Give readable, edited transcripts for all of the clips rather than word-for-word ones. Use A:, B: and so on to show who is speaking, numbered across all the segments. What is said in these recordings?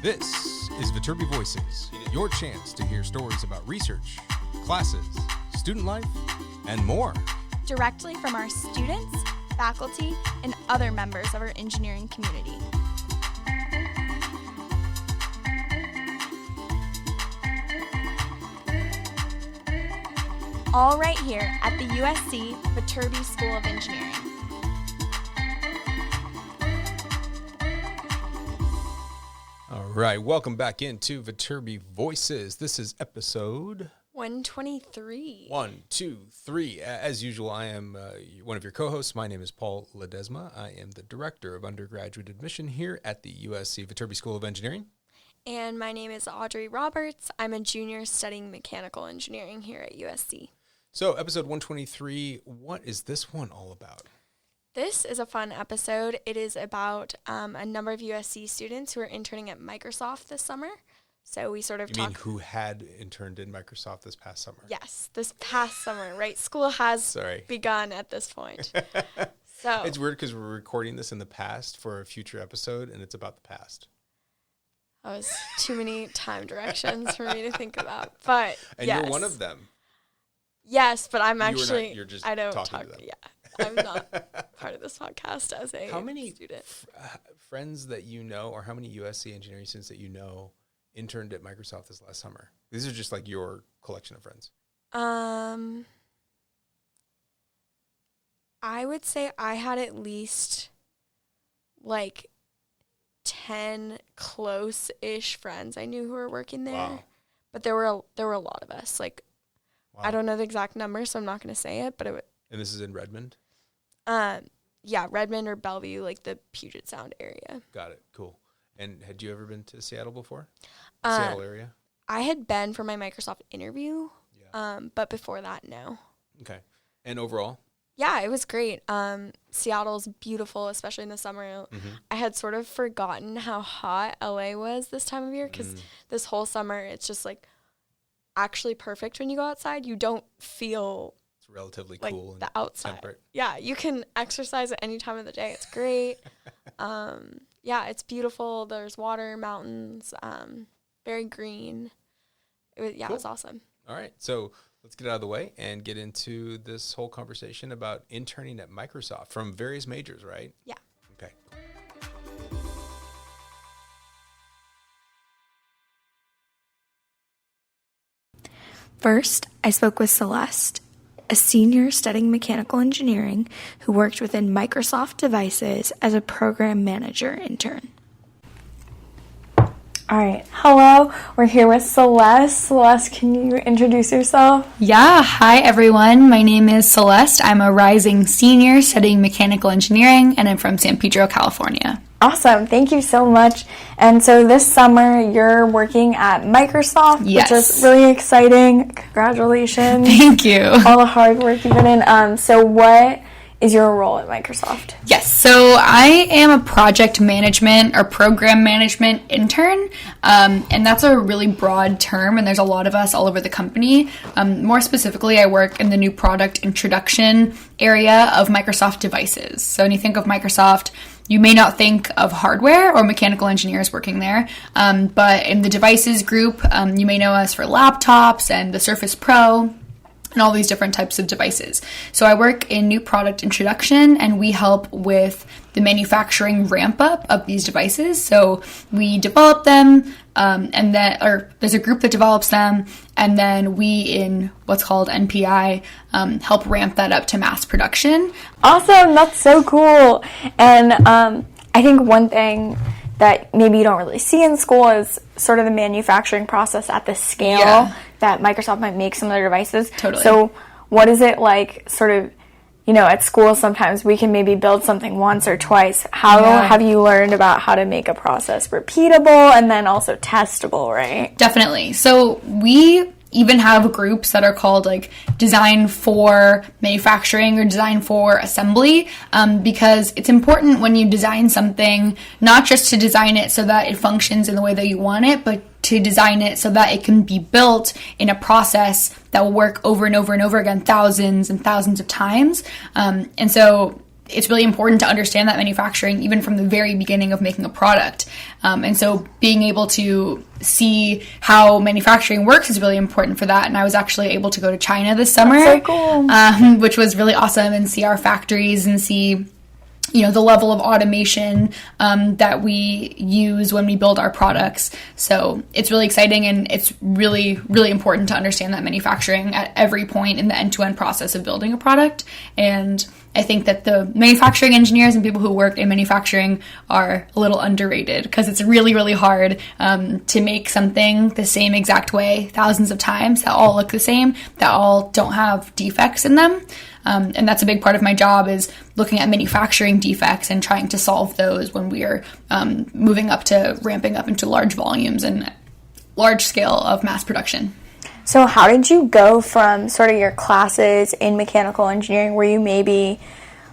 A: This is Viterbi Voices, your chance to hear stories about research, classes, student life, and more.
B: Directly from our students, faculty, and other members of our engineering community. All right here at the USC Viterbi School of Engineering.
A: All right, welcome back into Viterbi Voices. This is episode
B: 123.
A: 1, 2, 3. As usual, I am one of your co-hosts. My name is Paul Ledesma. I am the Director of Undergraduate Admission here at the USC Viterbi School of Engineering.
B: And my name is Audrey Roberts. I'm a junior studying mechanical engineering here at USC.
A: So, episode 123, what is this one all about?
B: This is a fun episode. It is about a number of USC students who are interning at Microsoft this summer. So we sort of
A: You mean who had interned in Microsoft this past summer?
B: Yes, this past summer, right? School has begun at this point. So
A: it's weird because we're recording this in the past for a future episode, and it's about the past.
B: That was too many time directions for me to think about. But
A: and
B: yes.
A: You're one of them.
B: Yes, but I'm actually,
A: you're just
B: I don't
A: talking
B: talk,
A: to them.
B: Yeah, I'm not part of this podcast as a student.
A: How many friends that you know, or how many USC engineering students that you know interned at Microsoft this last summer? These are just like your collection of friends.
B: I would say I had at least like 10 close-ish friends I knew who were working there.
A: Wow.
B: But there were a lot of us. Like,
A: Wow.
B: I don't know the exact number, so I'm not going to say it. But
A: And this is in Redmond?
B: Yeah, Redmond or Bellevue, like the Puget Sound area.
A: Got it. Cool. And had you ever been to Seattle before? Seattle area?
B: I had been for my Microsoft interview, but before that, no.
A: Okay. And overall?
B: Yeah, it was great. Seattle's beautiful, especially in the summer.
A: Mm-hmm.
B: I had sort of forgotten how hot LA was this time of year because this whole summer, it's just like actually perfect when you go outside. You don't feel
A: it's relatively
B: like
A: cool and
B: the outside.
A: temperate.
B: Yeah, you can exercise at any time of the day. It's great. Yeah, it's beautiful. There's water, mountains, very green. It was awesome.
A: All right, so let's get out of the way and get into this whole conversation about interning at Microsoft from various majors, right?
B: Yeah.
A: Okay.
B: First, I spoke with Celeste, a senior studying mechanical engineering who worked within Microsoft devices as a program manager intern.
C: All right. Hello. We're here with Celeste. Celeste, can you introduce yourself?
D: Yeah. Hi, everyone. My name is Celeste. I'm a rising senior studying mechanical engineering, and I'm from San Pedro, California.
C: Awesome. Thank you so much. And so this summer, you're working at Microsoft,
D: Yes.
C: which is really exciting. Congratulations.
D: Thank you.
C: All the hard work you've been in. So what is your role at Microsoft?
D: Yes, so I am a project management or program management intern, and that's a really broad term, and there's a lot of us all over the company. More specifically, I work in the new product introduction area of Microsoft devices. So when you think of Microsoft, you may not think of hardware or mechanical engineers working there, but in the devices group, you may know us for laptops and the Surface Pro, and all these different types of devices. So I work in new product introduction, and we help with the manufacturing ramp up of these devices. So we develop them, or there's a group that develops them, and then we in what's called NPI help ramp that up to mass production.
C: Awesome. That's so cool. And I think one thing that maybe you don't really see in school is sort of the manufacturing process at the scale that Microsoft might make some of their devices.
D: Totally.
C: So what is it like sort of, at school sometimes we can maybe build something once or twice. How have you learned about how to make a process repeatable and then also testable, right?
D: Definitely. So we even have groups that are called like design for manufacturing or design for assembly, because it's important when you design something, not just to design it so that it functions in the way that you want it, but to design it so that it can be built in a process that will work over and over and over again, thousands and thousands of times. And so it's really important to understand that manufacturing even from the very beginning of making a product. And so being able to see how manufacturing works is really important for that. And I was actually able to go to China this summer,
C: That's so cool.
D: Which was really awesome, and see our factories and see the level of automation that we use when we build our products. So it's really exciting, and it's really, really important to understand that manufacturing at every point in the end-to-end process of building a product. And I think that the manufacturing engineers and people who work in manufacturing are a little underrated, because it's really, really hard to make something the same exact way thousands of times that all look the same, that all don't have defects in them. And that's a big part of my job, is looking at manufacturing defects and trying to solve those when we are moving up to ramping up into large volumes and large scale of mass production.
C: So how did you go from sort of your classes in mechanical engineering, where you maybe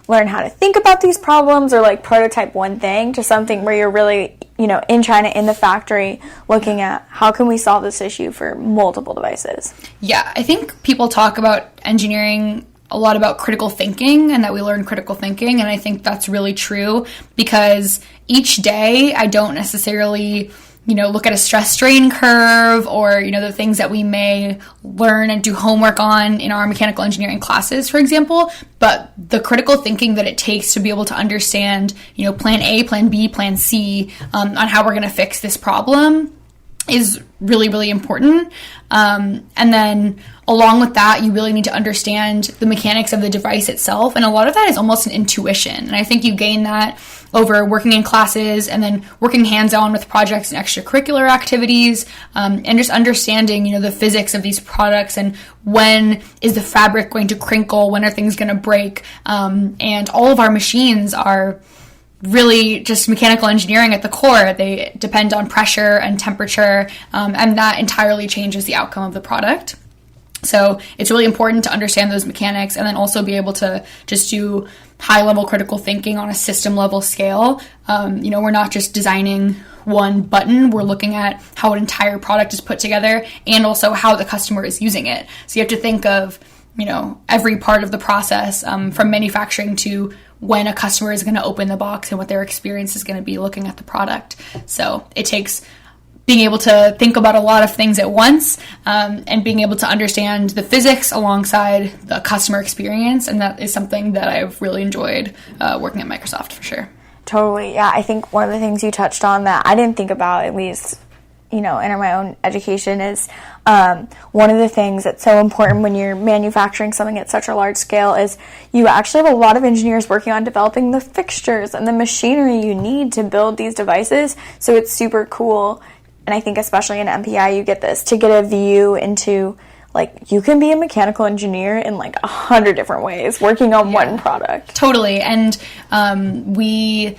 C: learn how to think about these problems or like prototype one thing, to something where you're really, in China, in the factory, looking at how can we solve this issue for multiple devices?
D: Yeah, I think people talk about engineering a lot about critical thinking, and that we learn critical thinking. And I think that's really true, because each day I don't necessarily look at a stress strain curve or, the things that we may learn and do homework on in our mechanical engineering classes, for example, but the critical thinking that it takes to be able to understand, plan A, plan B, plan C, on how we're going to fix this problem is really, really important. And then along with that, you really need to understand the mechanics of the device itself. And a lot of that is almost an intuition. And I think you gain that over working in classes and then working hands-on with projects and extracurricular activities, and just understanding, the physics of these products, and when is the fabric going to crinkle, when are things going to break. And all of our machines are really just mechanical engineering at the core. They depend on pressure and temperature, and that entirely changes the outcome of the product. So it's really important to understand those mechanics, and then also be able to just do high-level critical thinking on a system-level scale. We're not just designing one button. We're looking at how an entire product is put together, and also how the customer is using it. So you have to think of, every part of the process, from manufacturing to when a customer is going to open the box and what their experience is going to be looking at the product. So it takes being able to think about a lot of things at once, and being able to understand the physics alongside the customer experience. And that is something that I've really enjoyed working at Microsoft, for sure.
C: Totally. Yeah, I think one of the things you touched on that I didn't think about, at least, in my own education, is one of the things that's so important when you're manufacturing something at such a large scale is you actually have a lot of engineers working on developing the fixtures and the machinery you need to build these devices. So it's super cool. And I think especially in MPI, you get to get a view into, you can be a mechanical engineer in 100 different ways working on one product.
D: Totally. And we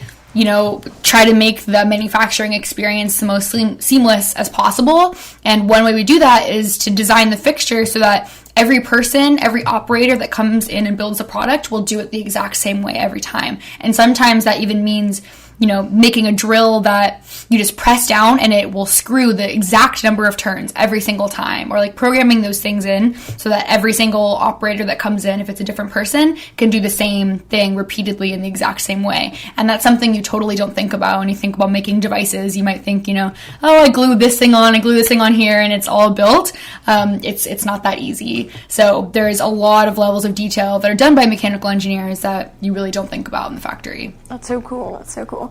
D: try to make the manufacturing experience the most seamless as possible. And one way we do that is to design the fixture so that every person, every operator that comes in and builds a product will do it the exact same way every time. And sometimes that even means making a drill that you just press down and it will screw the exact number of turns every single time, or programming those things in so that every single operator that comes in, if it's a different person, can do the same thing repeatedly in the exact same way. And that's something you totally don't think about when you think about making devices. You might think, I glue this thing on, here, and it's all built. It's not that easy. So there's a lot of levels of detail that are done by mechanical engineers that you really don't think about in the factory.
C: That's so cool.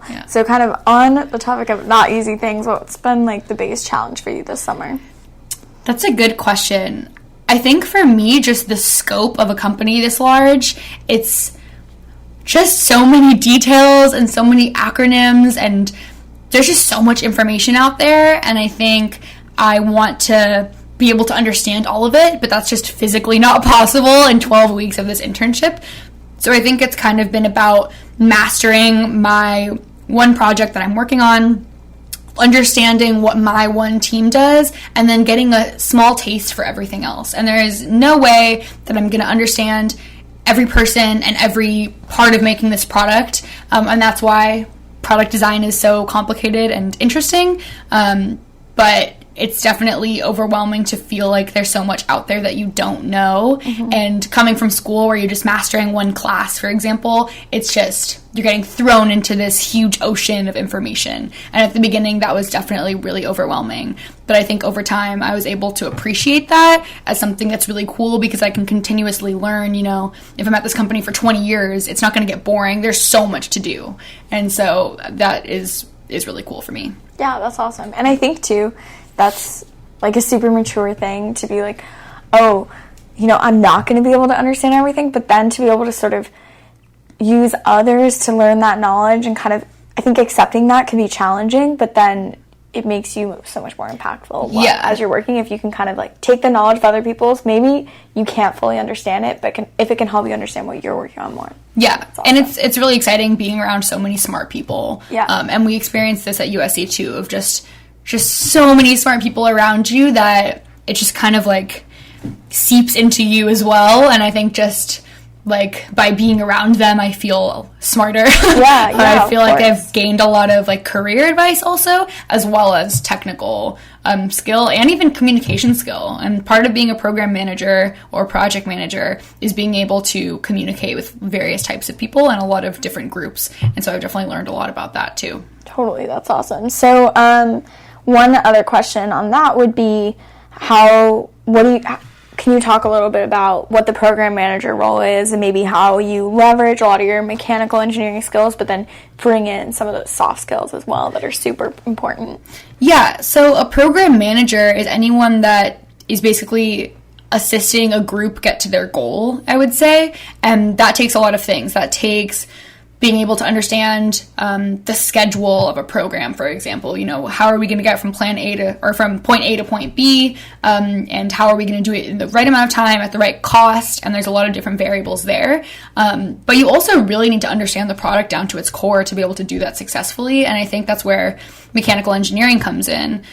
D: Yeah.
C: So kind of on the topic of not easy things, what's been the biggest challenge for you this summer?
D: That's a good question. I think for me, just the scope of a company this large, it's just so many details and so many acronyms, and there's just so much information out there, and I think I want to be able to understand all of it, but that's just physically not possible in 12 weeks of this internship. So I think it's kind of been about mastering my one project that I'm working on, understanding what my one team does, and then getting a small taste for everything else. And there is no way that I'm going to understand every person and every part of making this product. And that's why product design is so complicated and interesting. But it's definitely overwhelming to feel like there's so much out there that you don't know. And coming from school where you're just mastering one class, for example, it's just, you're getting thrown into this huge ocean of information. And at the beginning, that was definitely really overwhelming. But I think over time, I was able to appreciate that as something that's really cool because I can continuously learn. If I'm at this company for 20 years, it's not going to get boring. There's so much to do. And so that is really cool for me.
C: Yeah, that's awesome. And I think, too, that's like a super mature thing to be like, oh, I'm not going to be able to understand everything, but then to be able to sort of use others to learn that knowledge and kind of, I think accepting that can be challenging, but then it makes you so much more impactful as you're working. If you can kind of like take the knowledge of other people's, maybe you can't fully understand it, but if it can help you understand what you're working on more.
D: Yeah, awesome. And it's really exciting being around so many smart people.
C: Yeah.
D: And we experienced this at USC too, of just so many smart people around you that it just kind of like seeps into you as well. And I think just like by being around them, I feel smarter. I feel like I've gained a lot of like career advice also, as well as technical skill and even communication skill. And part of being a program manager or project manager is being able to communicate with various types of people and a lot of different groups. And so I've definitely learned a lot about that too.
C: Totally, that's awesome. So one other question on that would be can you talk a little bit about what the program manager role is and maybe how you leverage a lot of your mechanical engineering skills, but then bring in some of those soft skills as well that are super important?
D: Yeah, so a program manager is anyone that is basically assisting a group get to their goal, I would say, and that takes a lot of things. That takes being able to understand the schedule of a program, for example. How are we going to get from from point A to point B, and how are we going to do it in the right amount of time at the right cost? And there's a lot of different variables there. But you also really need to understand the product down to its core to be able to do that successfully. And I think that's where mechanical engineering comes in.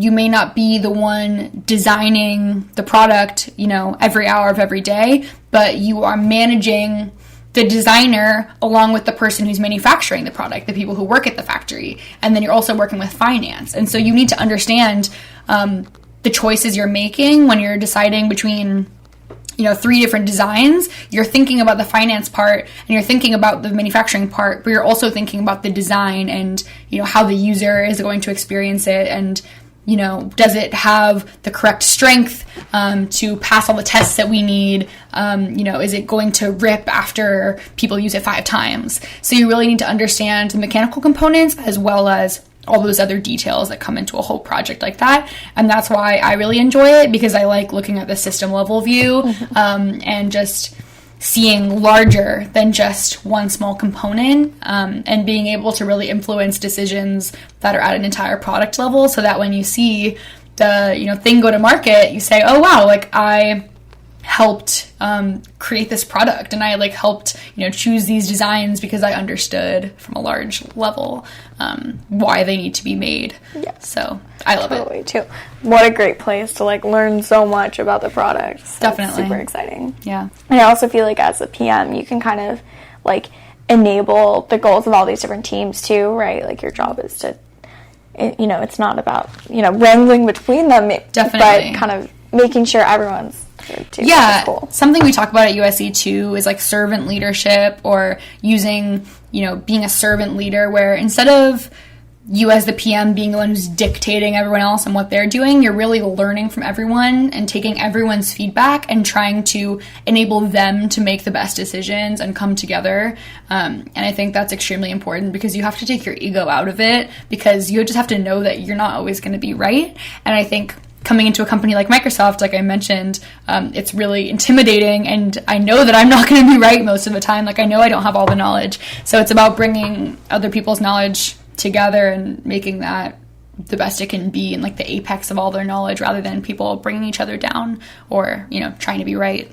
D: You may not be the one designing the product, every hour of every day, but you are managing the designer along with the person who's manufacturing the product, the people who work at the factory, and then you're also working with finance. And so you need to understand the choices you're making when you're deciding between 3 different designs. You're thinking about the finance part and you're thinking about the manufacturing part, but you're also thinking about the design and how the user is going to experience it, and does it have the correct strength to pass all the tests that we need? Is it going to rip after people use it 5 times? So you really need to understand the mechanical components as well as all those other details that come into a whole project like that. And that's why I really enjoy it, because I like looking at the system level view and just seeing larger than just one small component, and being able to really influence decisions that are at an entire product level, so that when you see the thing go to market, you say, oh wow, like I helped create this product, and I helped choose these designs because I understood from a large level why they need to be made. Yeah. So I love it
C: too. What a great place to learn so much about the product. So
D: definitely
C: super exciting.
D: Yeah.
C: And I also feel like as a PM, you can kind of enable the goals of all these different teams too, right? Your job is to, it's not about wrangling between them,
D: definitely,
C: but kind of making sure everyone's good too.
D: Yeah,
C: cool.
D: Something we talk about at USC too is servant leadership, or using being a servant leader, where instead of you as the PM being the one who's dictating everyone else and what they're doing, you're really learning from everyone and taking everyone's feedback and trying to enable them to make the best decisions and come together. And I think that's extremely important, because you have to take your ego out of it, because you just have to know that you're not always going to be right. And I think coming into a company like Microsoft, like I mentioned, it's really intimidating, and I know that I'm not going to be right most of the time. I know I don't have all the knowledge. So it's about bringing other people's knowledge together and making that the best it can be, and the apex of all their knowledge, rather than people bringing each other down or trying to be right.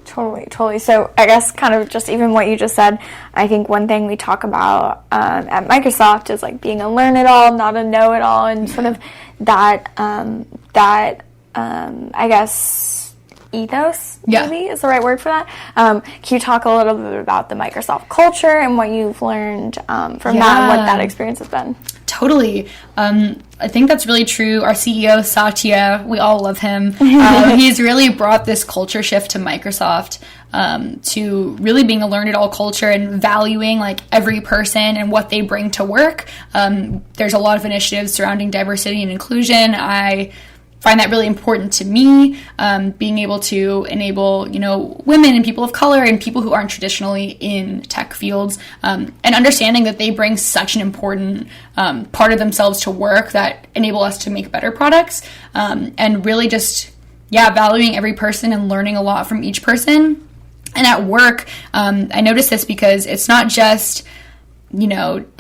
C: Totally. So I guess kind of just even what you just said, I think one thing we talk about at Microsoft is being a learn-it-all, not a know-it-all, and sort of that I guess ethos, maybe is the right word for that. Can you talk a little bit about the Microsoft culture and what you've learned from that and what that experience has been?
D: Totally. I think that's really true. Our CEO, Satya, we all love him. He's really brought this culture shift to Microsoft, to really being a learn it all culture and valuing like every person and what they bring to work. There's a lot of initiatives surrounding diversity and inclusion. I find that really important to me, being able to enable, women and people of color and people who aren't traditionally in tech fields, and understanding that they bring such an important part of themselves to work that enable us to make better products, and really just, valuing every person and learning a lot from each person. And at work, I notice this because it's not just,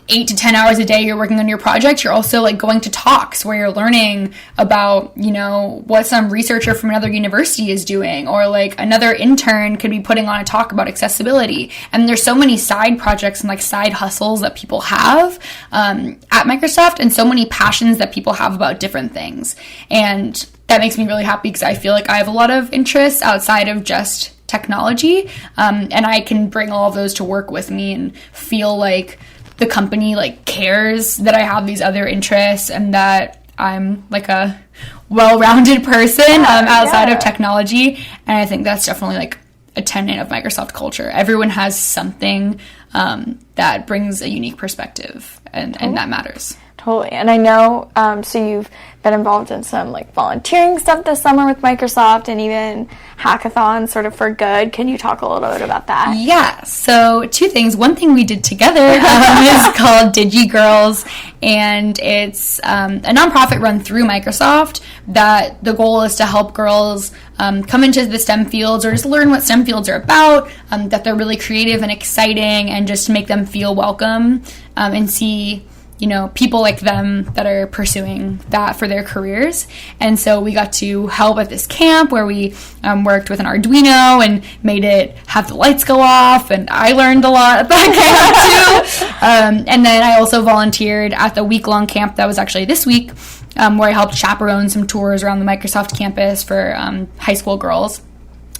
D: 8 to 10 hours a day you're working on your project. You're also like going to talks where you're learning about, what some researcher from another university is doing, or like another intern could be putting on a talk about accessibility. And there's so many side projects and like side hustles that people have at Microsoft, and so many passions that people have about different things. And that makes me really happy because I feel like I have a lot of interests outside of just technology, and I can bring all of those to work with me and feel like the company like cares that I have these other interests and that I'm like a well-rounded person outside of technology. And I think that's definitely like a tenet of Microsoft culture. Everyone has something that brings a unique perspective, and that matters.
C: Totally. And I know, so you've been involved in some like volunteering stuff this summer with Microsoft, and even hackathons sort of for good. Can you talk a little bit about that?
D: Yeah. So 2 things. One thing we did together is called DigiGirls, and it's a nonprofit run through Microsoft that the goal is to help girls come into the STEM fields, or just learn what STEM fields are about, that they're really creative and exciting, and just to make them feel welcome, and see people like them that are pursuing that for their careers. And so we got to help at this camp where we worked with an Arduino and made it have the lights go off, and I learned a lot at that camp too. And then I also volunteered at the week-long camp that was actually this week, where I helped chaperone some tours around the Microsoft campus for high school girls.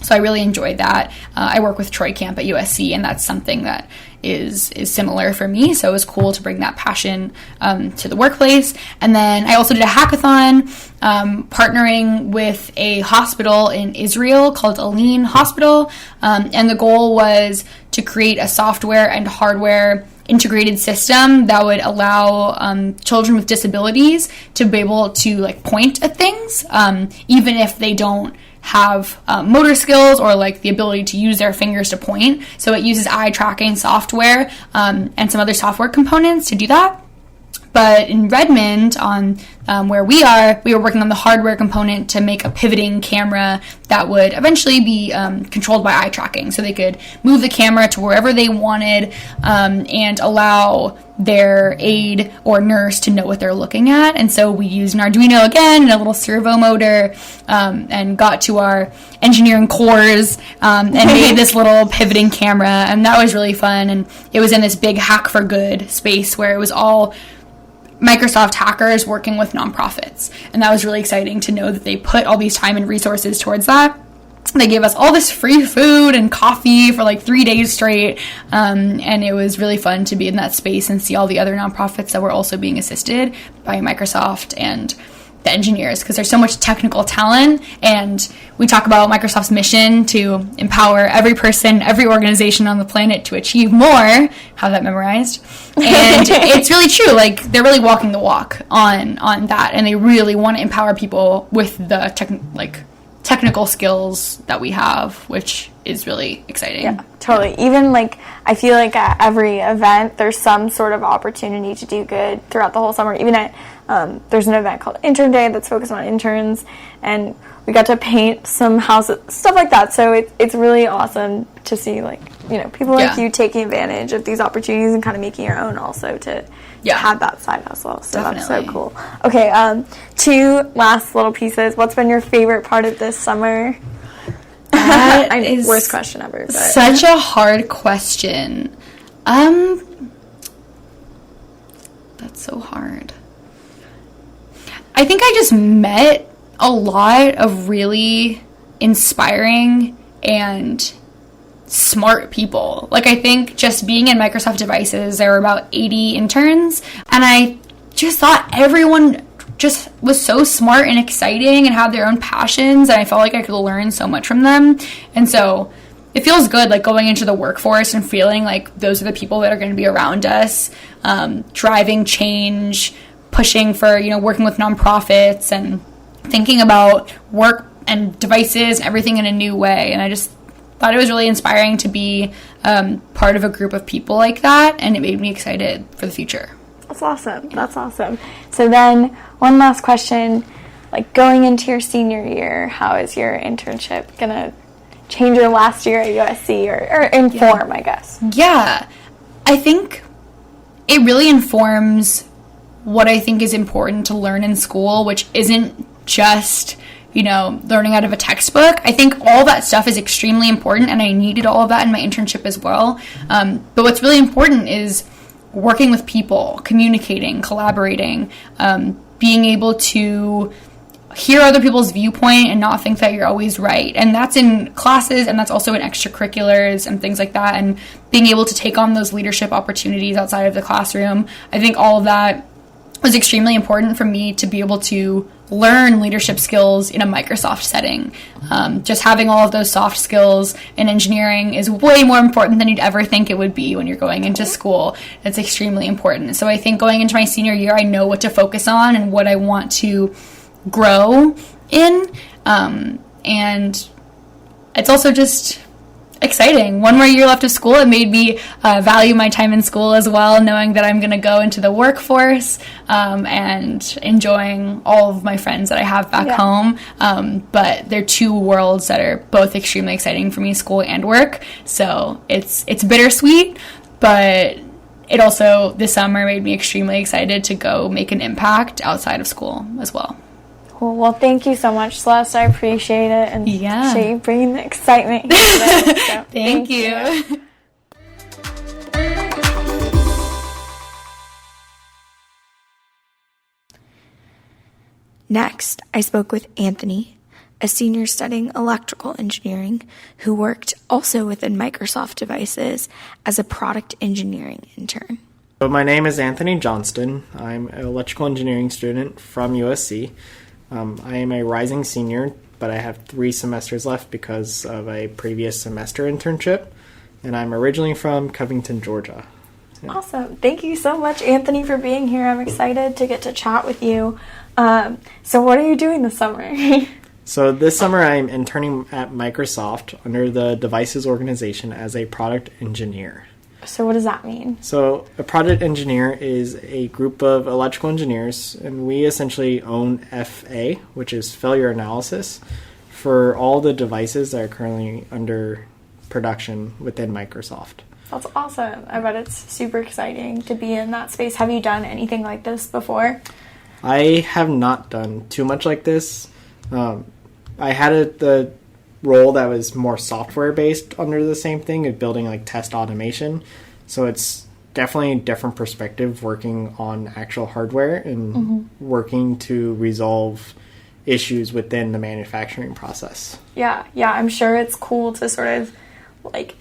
D: So I really enjoyed that. I work with Troy Camp at USC, and that's something that is similar for me. So it was cool to bring that passion to the workplace. And then I also did a hackathon partnering with a hospital in Israel called Aline Hospital. And the goal was to create a software and hardware integrated system that would allow children with disabilities to be able to like point at things, even if they don't have motor skills or like the ability to use their fingers to point. So it uses eye tracking software and some other software components to do that. But in Redmond, on where we were working on the hardware component to make a pivoting camera that would eventually be controlled by eye tracking. So they could move the camera to wherever they wanted and allow their aide or nurse to know what they're looking at. And so we used an Arduino again and a little servo motor and got to our engineering cores and made this little pivoting camera. And that was really fun. And it was in this big Hack for Good space where it was all Microsoft hackers working with nonprofits. And that was really exciting to know that they put all these time and resources towards that. They gave us all this free food and coffee for like 3 days straight. And it was really fun to be in that space and see all the other nonprofits that were also being assisted by Microsoft and the engineers, because there's so much technical talent. And we talk about Microsoft's mission to empower every person, every organization on the planet to achieve more. Have that memorized. And it's really true. Like, they're really walking the walk on that. And they really want to empower people with the technical skills that we have, which is really exciting.
C: Yeah, totally. Even like, I feel like at every event, there's some sort of opportunity to do good throughout the whole summer. Even at, there's an event called Intern Day that's focused on interns, and we got to paint some houses, stuff like that. So it's really awesome to see, like, people like you taking advantage of these opportunities and kind of making your own also to have that side hustle. So Definitely. That's so cool. Okay, 2 last little pieces. What's been your favorite part of this summer?
D: That is
C: worst question ever. But.
D: Such a hard question. That's so hard. I think I just met a lot of really inspiring and smart people. Like, I think just being in Microsoft devices, there were about 80 interns, and I just thought everyone just was so smart and exciting and had their own passions, and I felt like I could learn so much from them. And so it feels good, like, going into the workforce and feeling like those are the people that are going to be around us, driving change, pushing for, working with nonprofits and thinking about work and devices and everything in a new way. And I just thought it was really inspiring to be part of a group of people like that, and it made me excited for the future.
C: That's awesome. That's awesome. So then, one last question, like, going into your senior year, how is your internship going to change your last year at USC or inform, I guess?
D: Yeah, I think it really informs what I think is important to learn in school, which isn't just, learning out of a textbook. I think all that stuff is extremely important, and I needed all of that in my internship as well. But what's really important is working with people, communicating, collaborating, being able to hear other people's viewpoint and not think that you're always right. And that's in classes, and that's also in extracurriculars and things like that, and being able to take on those leadership opportunities outside of the classroom. I think all of that was extremely important for me to be able to learn leadership skills in a Microsoft setting. Just having all of those soft skills in engineering is way more important than you'd ever think it would be when you're going into school. It's extremely important. So I think going into my senior year, I know what to focus on and what I want to grow in, and it's also just exciting. One more year left of school. It made me value my time in school as well, knowing that I'm going to go into the workforce, and enjoying all of my friends that I have back home. But they're two worlds that are both extremely exciting for me, school and work. So it's bittersweet, but it also, this summer, made me extremely excited to go make an impact outside of school as well.
C: Cool. Well, thank you so much, Celeste. I appreciate it, and appreciate you bringing the excitement here today. So,
D: thank you.
E: Next, I spoke with Anthony, a senior studying electrical engineering who worked also within Microsoft devices as a product engineering intern.
F: So my name is Anthony Johnston. I'm an electrical engineering student from USC. I am a rising senior, but I have 3 semesters left because of a previous semester internship, and I'm originally from Covington, Georgia.
C: Yeah. Awesome. Thank you so much, Anthony, for being here. I'm excited to get to chat with you. So what are you doing this summer?
F: So this summer I'm interning at Microsoft under the devices organization as a product engineer.
C: So what does that mean?
F: So a product engineer is a group of electrical engineers, and we essentially own FA, which is failure analysis, for all the devices that are currently under production within Microsoft.
C: That's awesome. I bet it's super exciting to be in that space. Have you done anything like this before?
F: I have not done too much like this. I had the role that was more software based under the same thing of building like test automation, so it's definitely a different perspective working on actual hardware and working to resolve issues within the manufacturing process.
C: Yeah, I'm sure it's cool to sort of like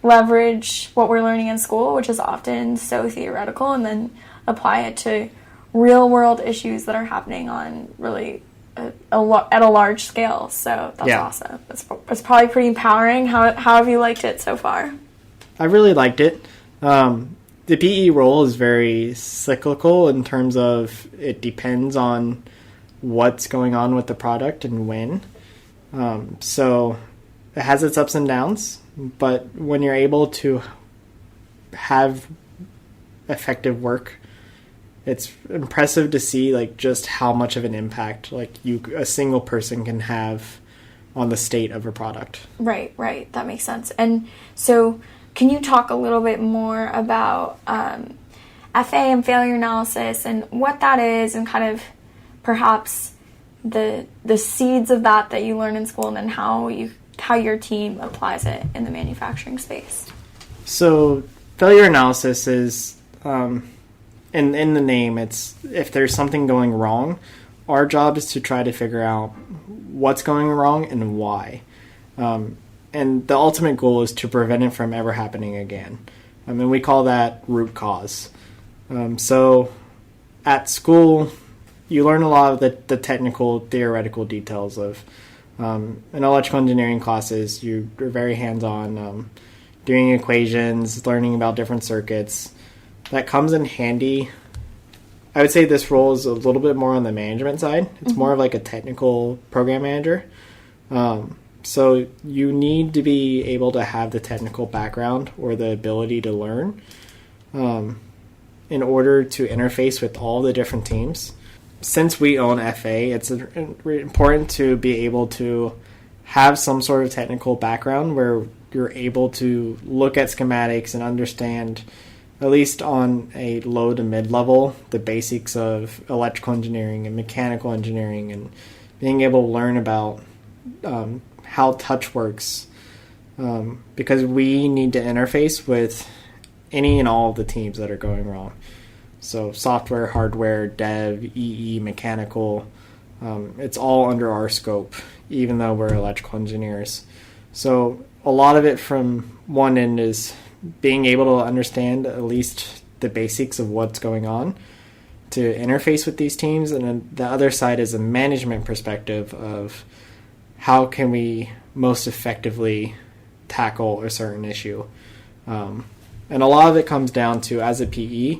C: leverage what we're learning in school, which is often so theoretical, and then apply it to real world issues that are happening on really at a large scale. So that's awesome. It's probably pretty empowering. How have you liked it so far?
F: I really liked it. The PE role is very cyclical in terms of it depends on what's going on with the product and when. So it has its ups and downs, but when you're able to have effective work, it's impressive to see like just how much of an impact like a single person can have on the state of a product.
C: Right. That makes sense. And so can you talk a little bit more about FA and failure analysis and what that is, and kind of perhaps the seeds of that you learn in school, and then how your team applies it in the manufacturing space?
F: So failure analysis is in the name, it's if there's something going wrong, our job is to try to figure out what's going wrong and why. And the ultimate goal is to prevent it from ever happening again. And we call that root cause. So at school, you learn a lot of the technical, theoretical details of in electrical engineering classes. You're very hands-on, doing equations, learning about different circuits. That comes in handy. I would say this role is a little bit more on the management side. It's more of like a technical program manager. So you need to be able to have the technical background or the ability to learn in order to interface with all the different teams. Since we own FA, it's important to be able to have some sort of technical background where you're able to look at schematics and understand, at least on a low to mid level, the basics of electrical engineering and mechanical engineering, and being able to learn about how touch works, because we need to interface with any and all of the teams that are going wrong. So software, hardware, dev, EE, mechanical, it's all under our scope, even though we're electrical engineers. So a lot of it from one end is being able to understand at least the basics of what's going on to interface with these teams. And then the other side is a management perspective of how can we most effectively tackle a certain issue. And a lot of it comes down to, as a PE,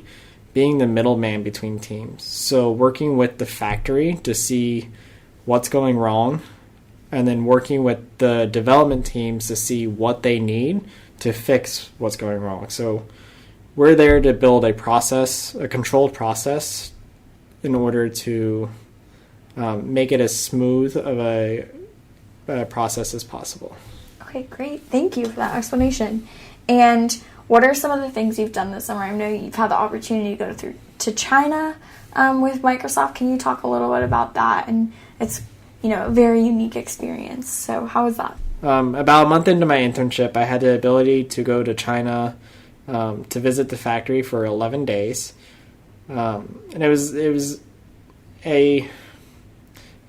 F: being the middleman between teams. So working with the factory to see what's going wrong, and then working with the development teams to see what they need to fix what's going wrong. So we're there to build a process, a controlled process, in order to make it as smooth of a process as possible.
C: Okay, great. Thank you for that explanation. And what are some of the things you've done this summer? I know you've had the opportunity to go to China with Microsoft. Can you talk a little bit about that? And it's, a very unique experience. So how was that?
F: About a month into my internship, I had the ability to go to China to visit the factory for 11 days. And it was a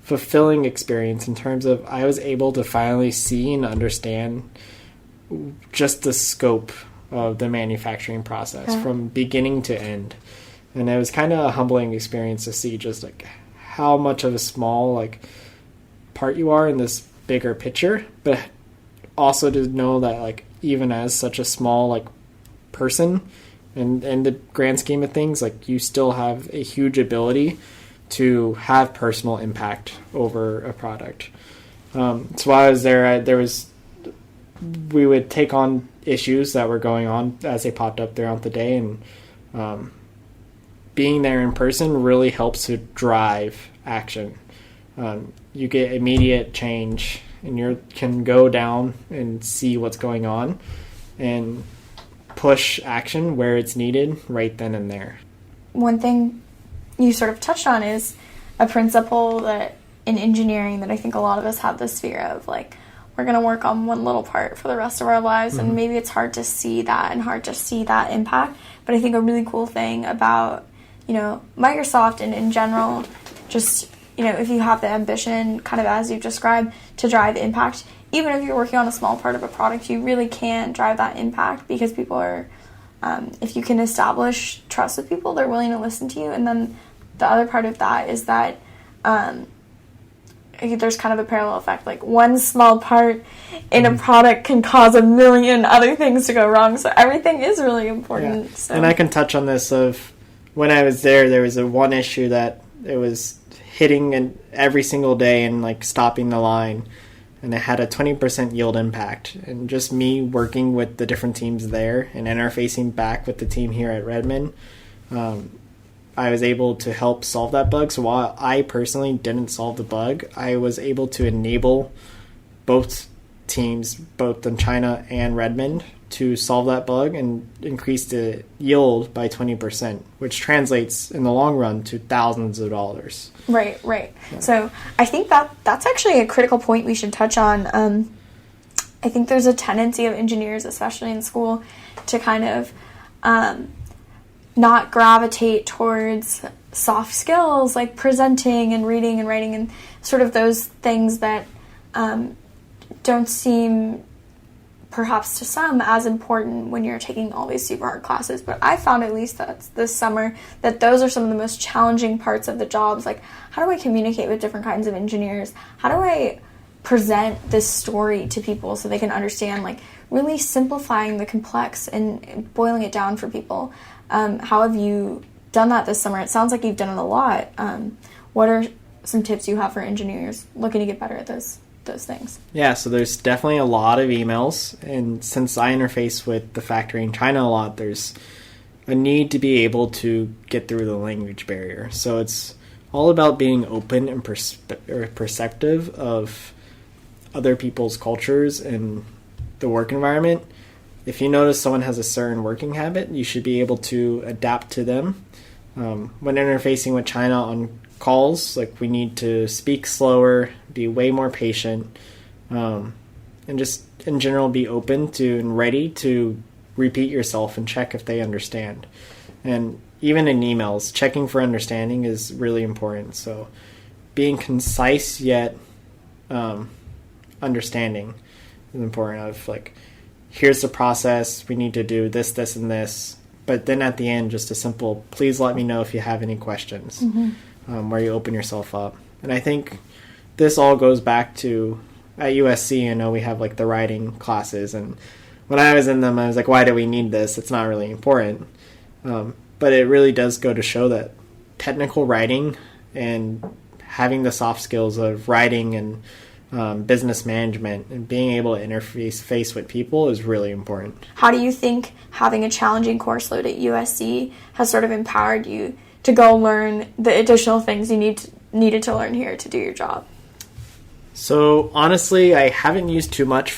F: fulfilling experience in terms of I was able to finally see and understand just the scope of the manufacturing process from beginning to end. And it was kind of a humbling experience to see just like how much of a small part you are in this bigger picture, but also to know that even as such a small person and in the grand scheme of things, you still have a huge ability to have personal impact over a product. So while I was there, we would take on issues that were going on as they popped up throughout the day, and being there in person really helps to drive action. You get immediate change, and you can go down and see what's going on and push action where it's needed right then and there.
C: One thing you sort of touched on is a principle that in engineering that I think a lot of us have this fear of, we're going to work on one little part for the rest of our lives, and maybe it's hard to see that and hard to see that impact. But I think a really cool thing about, Microsoft and in general, just, if you have the ambition, kind of as you've described, to drive impact, even if you're working on a small part of a product, you really can drive that impact because people are, if you can establish trust with people, they're willing to listen to you. And then the other part of that is that there's kind of a parallel effect. One small part in a product can cause a million other things to go wrong. So everything is really important.
F: Yeah.
C: So.
F: And I can touch on this of when I was there was a one issue that it was hitting every single day and stopping the line. And it had a 20% yield impact. And just me working with the different teams there and interfacing back with the team here at Redmond, I was able to help solve that bug. So while I personally didn't solve the bug, I was able to enable both teams, both in China and Redmond, to solve that bug and increase the yield by 20%, which translates in the long run to thousands of dollars.
C: Right. Yeah. So I think that's actually a critical point we should touch on. I think there's a tendency of engineers, especially in school, to kind of not gravitate towards soft skills like presenting and reading and writing and sort of those things that don't seem perhaps to some as important when you're taking all these super hard classes, but I found, at least that's this summer, that those are some of the most challenging parts of the jobs. Like, how do I communicate with different kinds of engineers? How do I present this story to people so they can understand, like really simplifying the complex and boiling it down for people? How have you done that this summer? It sounds like you've done it a lot. What are some tips you have for engineers looking to get better at those things?
F: Yeah, so there's definitely a lot of emails, and since I interface with the factory in China a lot, there's a need to be able to get through the language barrier. So it's all about being open and perceptive of other people's cultures and the work environment. If you notice someone has a certain working habit, you should be able to adapt to them. When interfacing with China on calls, like, we need to speak slower, be way more patient, and just in general be open to and ready to repeat yourself and check if they understand. And even in emails, checking for understanding is really important. So being concise yet understanding is important. Of like, here's the process, we need to do this, this, and this. But then at the end, just a simple, please let me know if you have any questions, where you open yourself up. And I think this all goes back to, at USC, I know we have like the writing classes. And when I was in them, I was like, why do we need this? It's not really important. But it really does go to show that technical writing and having the soft skills of writing and business management and being able to interface with people is really important.
C: How do you think having a challenging course load at USC has sort of empowered you to go learn the additional things you needed to learn here to do your job?
F: So honestly, I haven't used too much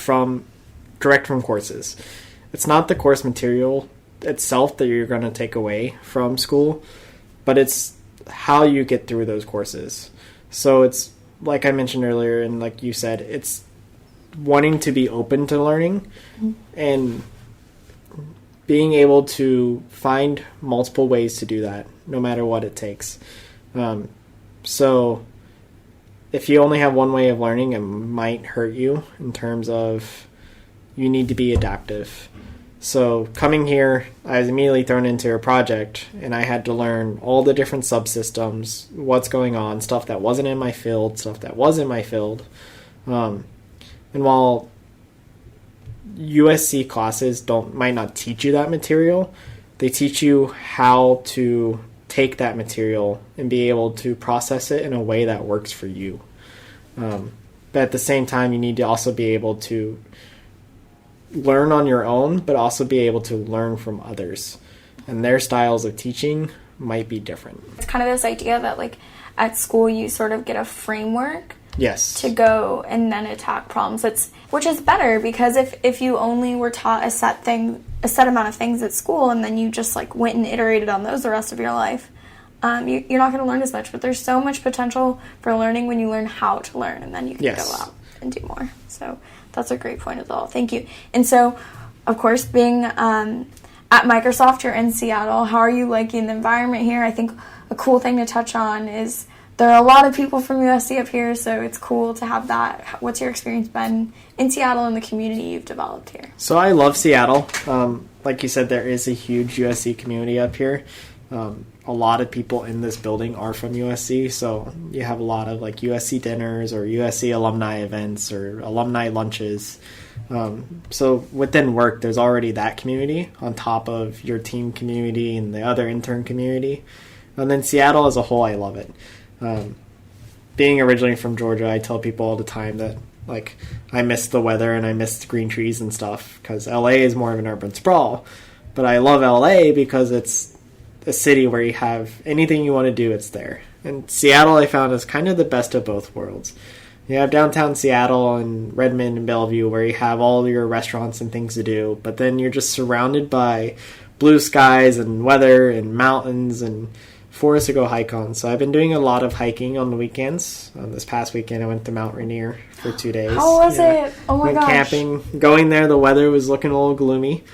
F: direct from courses. It's not the course material itself that you're going to take away from school, but it's how you get through those courses. So it's, like I mentioned earlier, and like you said, it's wanting to be open to learning and being able to find multiple ways to do that, no matter what it takes. So if you only have one way of learning, it might hurt you in terms of you need to be adaptive. So coming here, I was immediately thrown into a project, and I had to learn all the different subsystems, what's going on, stuff that wasn't in my field, stuff that was in my field. And while USC classes might not teach you that material, they teach you how to take that material and be able to process it in a way that works for you. But at the same time, you need to also be able to learn on your own, but also be able to learn from others. And their styles of teaching might be different.
C: It's kind of this idea that, like, at school you sort of get a framework
F: Yes.
C: to go and then attack problems. Which is better, because if you only were taught a set amount of things at school and then you just like went and iterated on those the rest of your life, you're not going to learn as much. But there's so much potential for learning when you learn how to learn, and then you can
F: Yes.
C: go out and do more. So that's a great point as well. Thank you. And so, of course, being at Microsoft, you're in Seattle. How are you liking the environment here? I think a cool thing to touch on is there are a lot of people from USC up here, so it's cool to have that. What's your experience been in Seattle and the community you've developed here?
F: So I love Seattle. Like you said, there is a huge USC community up here. A lot of people in this building are from USC, so you have a lot of like USC dinners or USC alumni events or alumni lunches. So within work, there's already that community on top of your team community and the other intern community. And then Seattle as a whole, I love it. Being originally from Georgia, I tell people all the time that like I miss the weather and I miss the green trees and stuff, because LA is more of an urban sprawl. But I love LA because it's a city where you have anything you want to do, it's there. And Seattle, I found, is kind of the best of both worlds. You have downtown Seattle and Redmond and Bellevue where you have all your restaurants and things to do, but then you're just surrounded by blue skies and weather and mountains and forests to go hike on. So I've been doing a lot of hiking on the weekends. This past weekend, I went to Mount Rainier for 2 days.
C: How was it? Oh my
F: went
C: gosh.
F: camping. Going there, the weather was looking a little gloomy.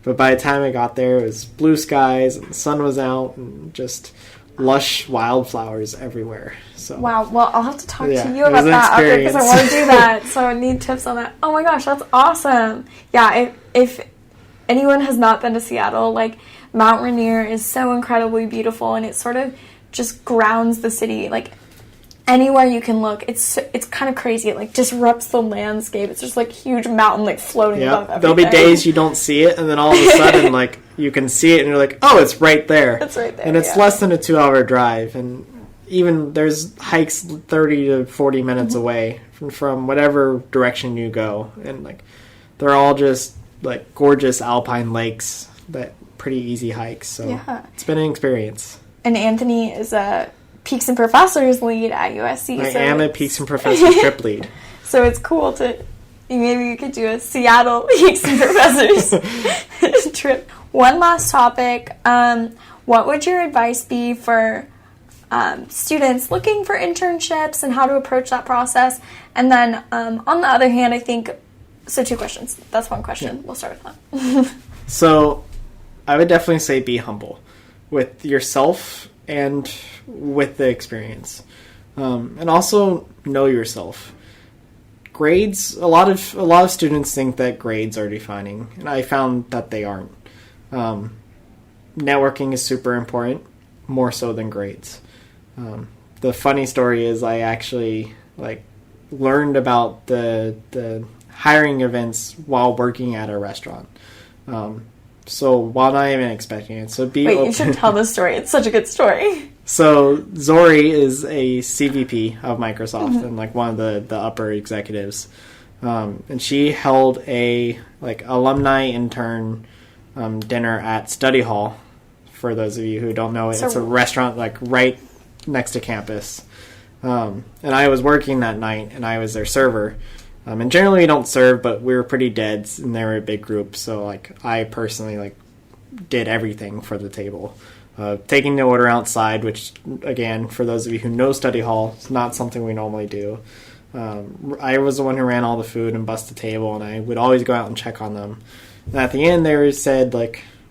F: But by the time I got there, it was blue skies and the sun was out, and just lush wildflowers everywhere. So
C: Wow. Well, I'll have to talk
F: Yeah,
C: to you
F: it
C: about
F: was an
C: that after because I
F: experience.
C: want to do that. So I need tips on that. Oh my gosh, that's awesome. Yeah. If anyone has not been to Seattle, like Mount Rainier is so incredibly beautiful, and it sort of just grounds the city. Like anywhere you can look, it's kind of crazy. It like disrupts the landscape. It's just like huge mountain like floating above
F: yeah,
C: everything.
F: there'll be days you don't see it, and then all of a sudden, like, you can see it, and you're like, oh, it's right there.
C: It's right there,
F: And it's
C: yeah.
F: less than a 2-hour drive, and even there's hikes 30 to 40 minutes away from whatever direction you go, and like they're all just like gorgeous alpine lakes, that pretty easy hikes. So
C: Yeah.
F: it's been an experience.
C: And Anthony is a Peaks and Professors lead at USC.
F: I
C: so
F: am a
C: it's-
F: Peaks and Professors trip lead.
C: So it's cool to maybe you could do a Seattle Peaks and Professors trip. One last topic. What would your advice be for students looking for internships and how to approach that process? And then on the other hand, I think, so 2 questions. That's one question.
F: Yeah.
C: We'll start with that.
F: So I would definitely say be humble with yourself and with the experience. And also know yourself. Grades, a lot of students think that grades are defining, and I found that they aren't. Networking is super important, more so than grades. The funny story is I actually learned about the hiring events while working at a restaurant. So while not even expecting it, so be
C: Wait,
F: open.
C: you should tell this story. It's such a good story.
F: So Zori is a CVP of Microsoft and one of the upper executives, and she held a alumni intern dinner at Study Hall. For those of you who don't know it,
C: So-
F: it's a restaurant right next to campus. And I was working that night, and I was their server. And generally we don't serve, but we were pretty dead, and they were a big group. So I personally did everything for the table. Taking the order outside, which, again, for those of you who know Study Hall, is not something we normally do. I was the one who ran all the food and bussed the table, and I would always go out and check on them. And at the end, they said,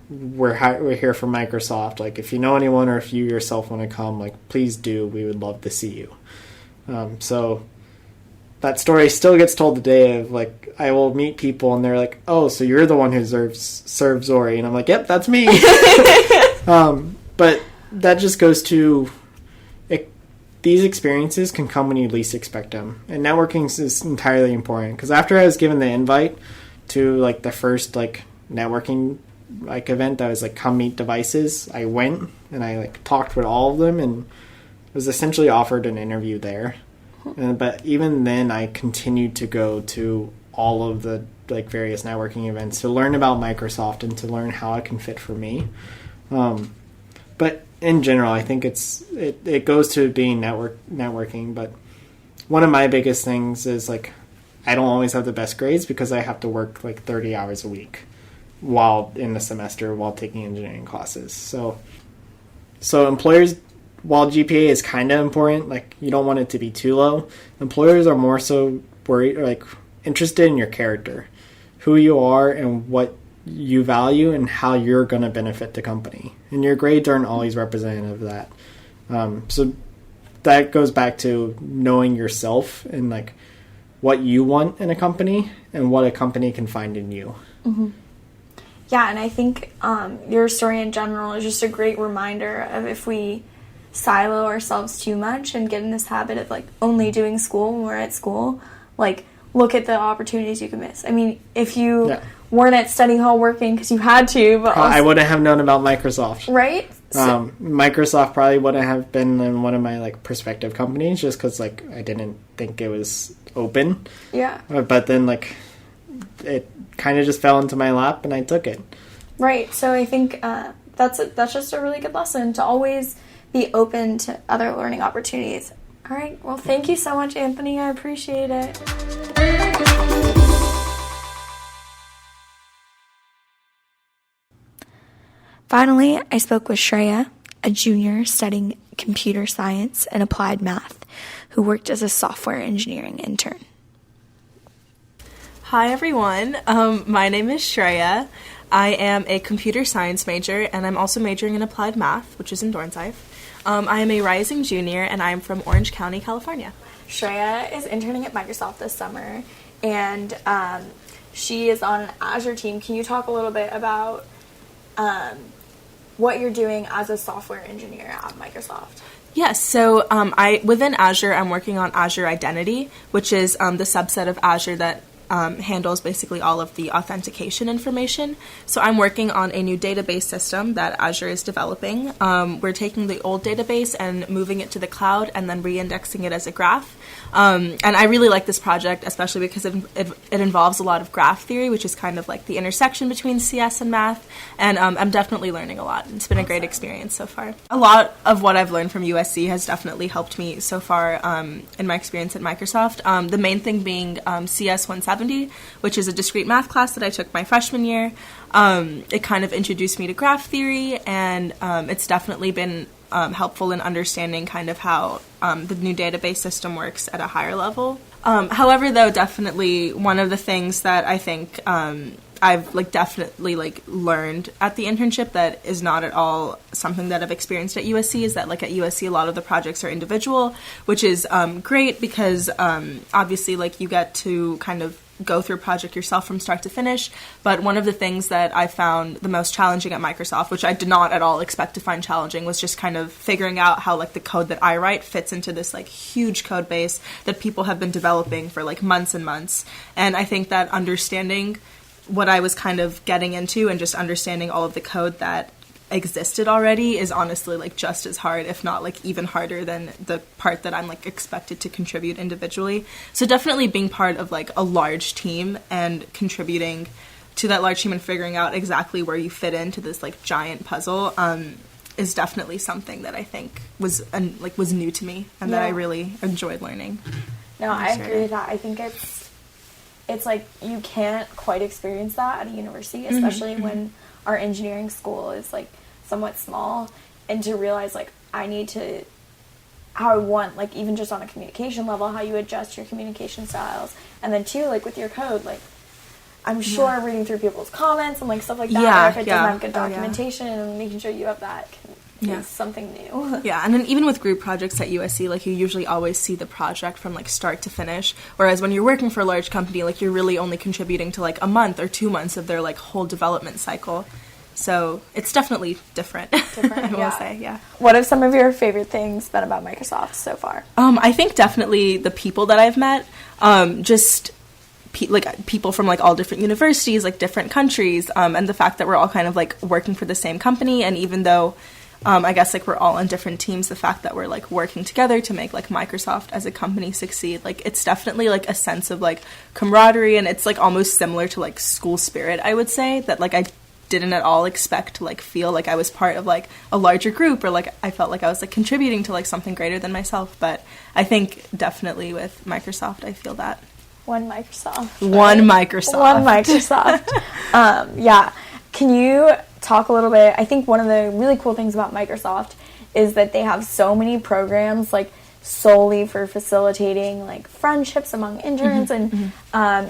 F: we're here for Microsoft. If you know anyone or if you yourself want to come, please do. We would love to see you. So that story still gets told today of, I will meet people, and they're like, oh, so you're the one who serves Zori. And I'm like, yep, that's me. But that just goes to these experiences can come when you least expect them, and networking is entirely important. Because after I was given the invite to the first networking event that was come meet devices, I went and I talked with all of them and was essentially offered an interview there. But even then, I continued to go to all of the various networking events to learn about Microsoft and to learn how it can fit for me. But in general, I think it goes to being networking. But one of my biggest things is I don't always have the best grades because I have to work 30 hours a week while in the semester while taking engineering classes. So employers, while GPA is kind of important, you don't want it to be too low. Employers are more so worried, interested in your character, who you are, and what you value, and how you're going to benefit the company. And your grades aren't always representative of that. So that goes back to knowing yourself and what you want in a company and what a company can find in you.
C: Mm-hmm. Yeah, and I think your story in general is just a great reminder of if we silo ourselves too much and get in this habit of only doing school when we're at school, look at the opportunities you can miss. I mean, if you weren't at study hall working because you had to, but also,
F: I wouldn't have known about Microsoft.
C: Right?
F: Microsoft probably wouldn't have been in one of my prospective companies just because I didn't think it was open.
C: Yeah.
F: But then it kind of just fell into my lap and I took it.
C: Right. So I think that's just a really good lesson to always be open to other learning opportunities. All right. Well, thank you so much, Anthony. I appreciate it.
E: Finally, I spoke with Shreya, a junior studying computer science and applied math, who worked as a software engineering intern.
G: Hi everyone, my name is Shreya. I am a computer science major, and I'm also majoring in applied math, which is in Dornsife. I am a rising junior, and I am from Orange County, California.
C: Shreya is interning at Microsoft this summer, and she is on an Azure team. Can you talk a little bit about what you're doing as a software engineer at Microsoft?
G: Yes, so within Azure, I'm working on Azure Identity, which is the subset of Azure that handles basically all of the authentication information. So I'm working on a new database system that Azure is developing. We're taking the old database and moving it to the cloud and then re-indexing it as a graph. And I really like this project, especially because it involves a lot of graph theory, which is kind of like the intersection between CS and math. And I'm definitely learning a lot. It's been a great experience so far. A lot of what I've learned from USC has definitely helped me so far in my experience at Microsoft. The main thing being CS 170, which is a discrete math class that I took my freshman year. It kind of introduced me to graph theory, and it's definitely been helpful in understanding kind of how the new database system works at a higher level. However, though, definitely one of the things that I think I've definitely learned at the internship that is not at all something that I've experienced at USC is that at USC a lot of the projects are individual, which is great because obviously you get to kind of go through a project yourself from start to finish. But one of the things that I found the most challenging at Microsoft, which I did not at all expect to find challenging, was just kind of figuring out how the code that I write fits into this huge code base that people have been developing for months and months. And I think that understanding what I was kind of getting into and just understanding all of the code that existed already is honestly just as hard, if not even harder than the part that I'm expected to contribute individually. So definitely being part of a large team and contributing to that large team and figuring out exactly where you fit into this giant puzzle is definitely something that I think was new to me and that I really enjoyed learning.
C: No, I agree with that. I think it's you can't quite experience that at a university, especially when our engineering school is somewhat small, and to realize how I want even just on a communication level how you adjust your communication styles, and then too with your code I'm sure reading through people's comments and stuff like that, or if it doesn't have good documentation and making sure you have that is something new.
G: Yeah, and then even with group projects at USC, you usually always see the project from start to finish, whereas when you're working for a large company, you're really only contributing to a month or 2 months of their whole development cycle. So it's definitely different. I will say, yeah.
C: What have some of your favorite things been about Microsoft so far?
G: I think definitely the people that I've met, just people from all different universities, different countries, and the fact that we're all kind of working for the same company, and even though I guess we're all on different teams, the fact that we're working together to make Microsoft as a company succeed, it's definitely a sense of camaraderie, and it's almost similar to school spirit, I would say, that I didn't at all expect to feel I was part of a larger group, or I felt I was contributing to something greater than myself. But I think definitely with Microsoft I feel that.
C: One Microsoft.
G: One Microsoft.
C: Yeah. Can you talk a little bit? I think one of the really cool things about Microsoft is that they have so many programs solely for facilitating friendships among interns and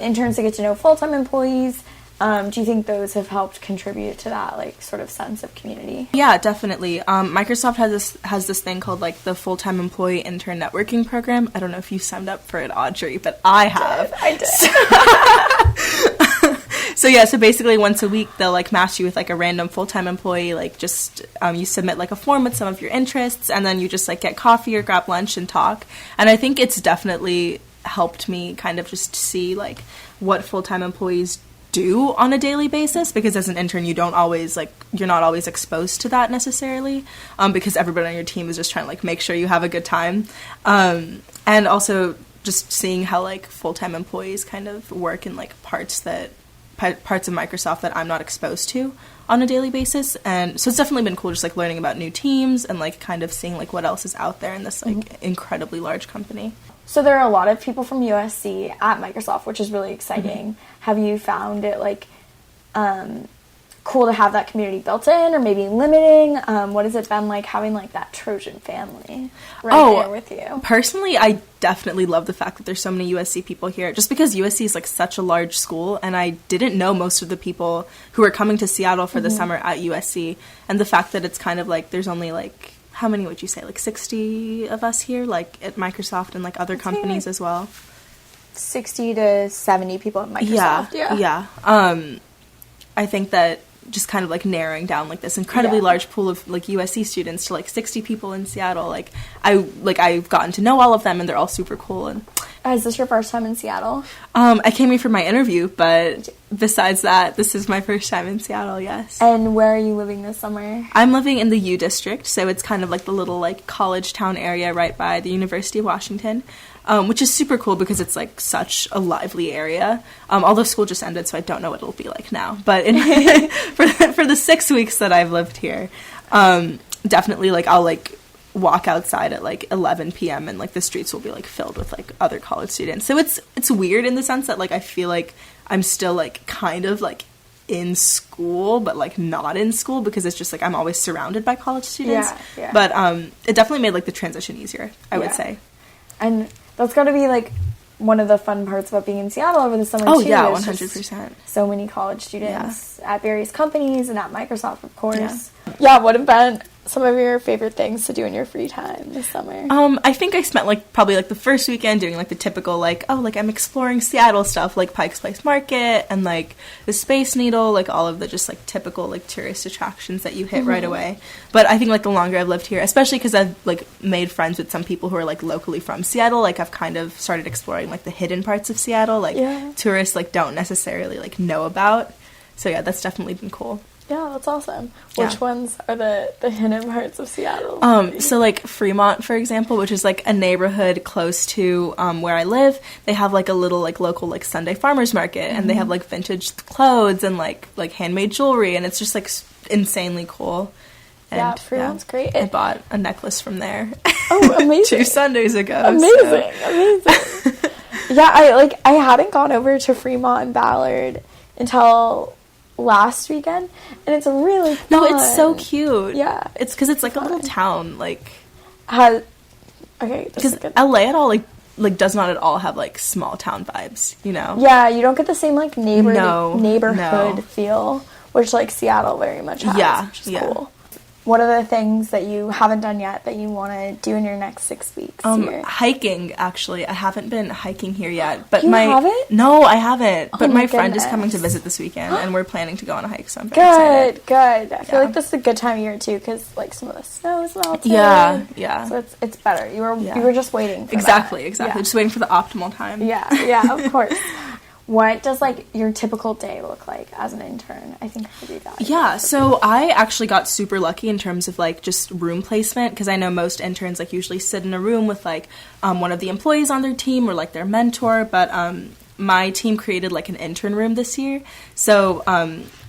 C: interns to get to know full-time employees. Do you think those have helped contribute to that sort of sense of community?
G: Yeah, definitely. Microsoft has this thing called the full-time employee intern networking program. I don't know if you signed up for it, Audrey, but I have.
C: I did.
G: So basically once a week they'll match you with a random full-time employee, you submit a form with some of your interests, and then you just get coffee or grab lunch and talk. And I think it's definitely helped me kind of just see what full-time employees do on a daily basis, because as an intern you don't always you're not always exposed to that necessarily, because everybody on your team is just trying to make sure you have a good time, and also just seeing how full-time employees kind of work in parts of Microsoft that I'm not exposed to on a daily basis. And so it's definitely been cool just learning about new teams and kind of seeing what else is out there in this incredibly large company.
C: So there are a lot of people from USC at Microsoft, which is really exciting. Have you found it cool to have that community built in, or maybe limiting? What has it been having that Trojan family there with you? Personally,
G: I definitely love the fact that there's so many USC people here, just because USC is such a large school, and I didn't know most of the people who are coming to Seattle for the summer at USC, and the fact that it's kind of there's only how many would you say? Like 60 of us here, like at Microsoft and like other companies as well.
C: 60 to 70 people at Microsoft.
G: Yeah. I think that just kind of like narrowing down like this incredibly large pool of like USC students to like 60 people in Seattle, like I've gotten to know all of them and they're all super cool. And
C: is this your first time in Seattle?
G: I came here for my interview, but besides that, this is my first time in Seattle. Yes.
C: And where are you living this summer?
G: I'm living in the U District, so it's kind of like the little like college town area right by the University of Washington. Which is super cool because it's like such a lively area. Although school just ended, so I don't know what it'll be like now. But for the 6 weeks that I've lived here, definitely like I'll like walk outside at like 11 p.m. and like the streets will be like filled with like other college students. So it's weird in the sense that like I feel like I'm still like kind of like in school, but like not in school because it's just like I'm always surrounded by college students.
C: Yeah.
G: But it definitely made like the transition easier, I would say.
C: And that's got to be, like, one of the fun parts about being in Seattle over the summer, too.
G: Oh, yeah, 100%.
C: So many college students at various companies and at Microsoft, of course. Yeah, what have been some of your favorite things to do in your free time this summer?
G: I think I spent, like, probably, like, the first weekend doing, like, the typical, like, oh, like, I'm exploring Seattle stuff, like Pike's Place Market and, like, the Space Needle, like, all of the just, like, typical, like, tourist attractions that you hit right away. But I think, like, the longer I've lived here, especially because I've, like, made friends with some people who are, like, locally from Seattle, like, I've kind of started exploring, like, the hidden parts of Seattle, like, tourists, like, don't necessarily, like, know about. So, yeah, that's definitely been cool.
C: Yeah, that's awesome. Which ones are the hidden parts of Seattle?
G: So like Fremont, for example, which is like a neighborhood close to where I live, they have like a little like local like Sunday farmers market, and they have like vintage clothes and like handmade jewelry, and it's just like insanely cool. And,
C: Fremont's great.
G: I bought a necklace from there.
C: Oh, amazing!
G: 2 Sundays ago.
C: Amazing. Yeah, I hadn't gone over to Fremont and Ballard until last weekend, and it's really fun.
G: No, it's so cute.
C: Yeah,
G: it's because it's like a little town, like
C: because
G: LA at all like does not at all have like small town vibes, you know.
C: Yeah, you don't get the same like neighborhood feel, which like Seattle very much has, which is cool. What are the things that you haven't done yet that you want to do in your next 6 weeks here?
G: Hiking, actually. I haven't been hiking here yet. But
C: you haven't?
G: No, I haven't.
C: Oh
G: but my friend
C: goodness.
G: is coming to visit this weekend, and we're planning to go on a hike, so I'm very excited.
C: Good. I feel like this is a good time of year, too, because, like, some of the snow is melted.
G: Yeah.
C: So it's better. You were just waiting for
G: Exactly.
C: that. Yeah.
G: Just waiting for the optimal time.
C: Yeah, of course. What does, like, your typical day look like as an intern? I think I could do that.
G: Yeah, so I actually got super lucky in terms of, like, just room placement, because I know most interns, like, usually sit in a room with, like, one of the employees on their team or, like, their mentor, but my team created, like, an intern room this year, so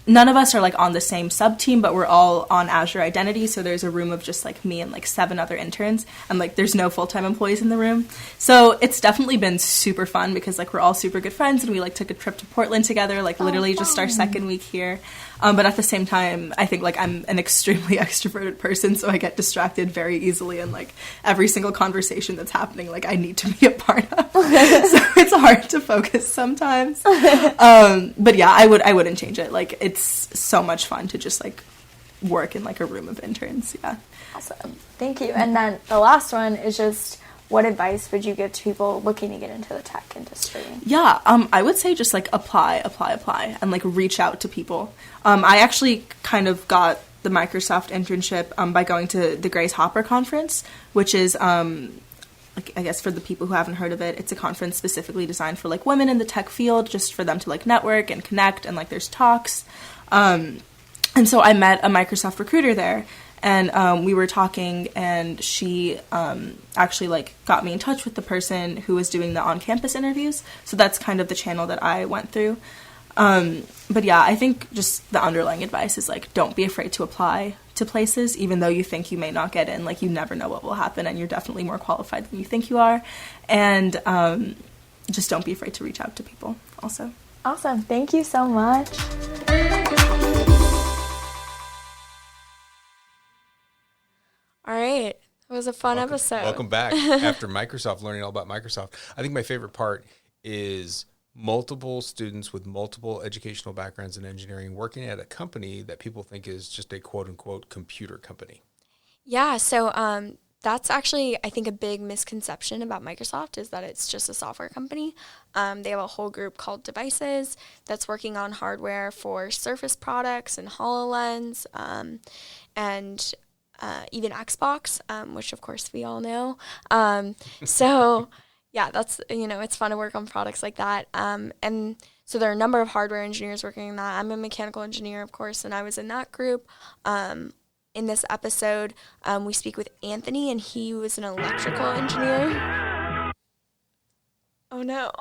G: none of us are, like, on the same sub-team, but we're all on Azure Identity, so there's a room of just, like, me and, like, 7 other interns, and, like, there's no full-time employees in the room. So it's definitely been super fun because, like, we're all super good friends, and we, like, took a trip to Portland together, like, literally just our second week here. But at the same time, I think, like, I'm an extremely extroverted person, so I get distracted very easily, and, like, every single conversation that's happening, like, I need to be a part of. So it's hard to focus sometimes. But yeah, I wouldn't change it. Like, it's so much fun to just, like, work in, like, a room of interns. Yeah.
C: Awesome. Thank you. And then the last one is just, what advice would you give to people looking to get into the tech industry?
G: Yeah, I would say just, like, apply, and, like, reach out to people. I actually kind of got the Microsoft internship by going to the Grace Hopper conference, which is, like, I guess for the people who haven't heard of it, it's a conference specifically designed for, like, women in the tech field, just for them to, like, network and connect, and, like, there's talks. And so I met a Microsoft recruiter there, and we were talking, and she actually, like, got me in touch with the person who was doing the on-campus interviews, so that's kind of the channel that I went through. But yeah, I think just the underlying advice is, like, don't be afraid to apply to places, even though you think you may not get in. Like, you never know what will happen, and you're definitely more qualified than you think you are. And just don't be afraid to reach out to people also.
C: Awesome. Thank you so much.
B: All right. It was a fun episode.
A: Welcome back after Microsoft, learning all about Microsoft. I think my favorite part is multiple students with multiple educational backgrounds in engineering working at a company that people think is just a quote-unquote computer company.
B: Yeah, so that's actually, I think, a big misconception about Microsoft is that it's just a software company. They have a whole group called Devices that's working on hardware for Surface products and HoloLens, and even Xbox, which of course we all know. So yeah, that's, it's fun to work on products like that. And so there are a number of hardware engineers working on that. I'm a mechanical engineer, of course, and I was in that group. In this episode, we speak with Anthony, and he was an electrical engineer. Oh no.